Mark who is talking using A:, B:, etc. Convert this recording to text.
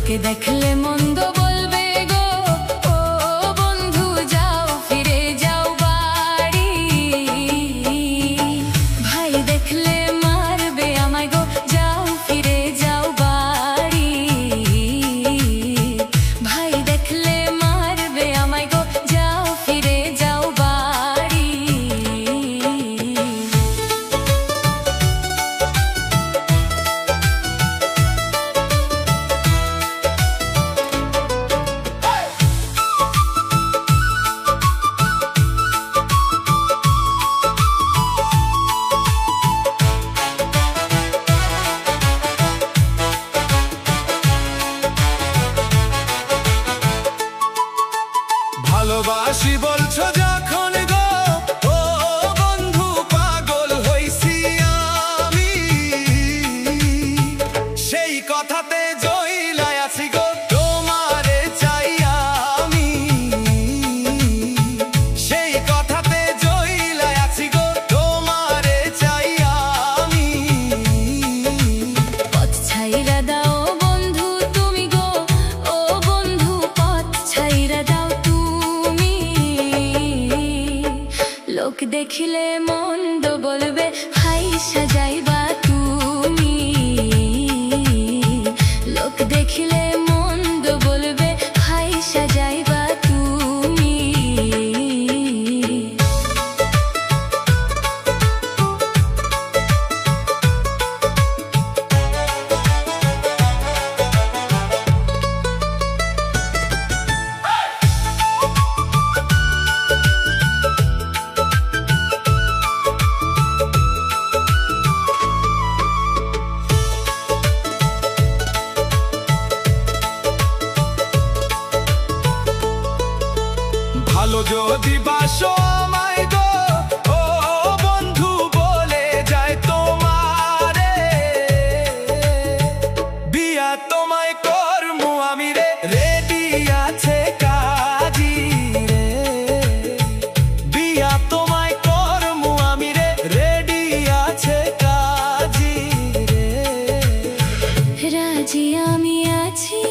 A: লোকে দেখলে মন্দ বলবে গো, ও বন্ধু যাও ফিরে যাও বাড়ি। ভাই দেখলে মারবে আমায় গো, যাও ফিরে যাও বাড়ি। ভাই দেখলে মারবে আমায় গো, যাও ফিরে যাও বাড়ি।
B: ভালোবাসি বলছো যখন গো, ও বন্ধু পাগল হইছি আমি। সেই কথাতে জইলাই আছি গো, তোমারে চাই আমি। সেই কথাতে জইলাই আছি গো, তোমারে চাই আমি।
A: পথ ছাইরা দাও বন্ধু তুমি গো, ও বন্ধু পথ ছাইরা দাও তুমি। লোক দেখিলে মন্দ বলবে, হাই সাজাইবা তুমি। লোক দেখিলে মন্দ বলবে, হাই সাজাইবা তুমি।
B: ভালো যদি বাসো আমায় গো, ও বন্ধু বলে যায় তোমারে। বিয়া তোমায় করমু আমি রে, রেডি আছে কাজী রে। বিয়া তোমায় করমু আমি রে, রেডি আছে কাজী রে।
A: রাজি আমি আছি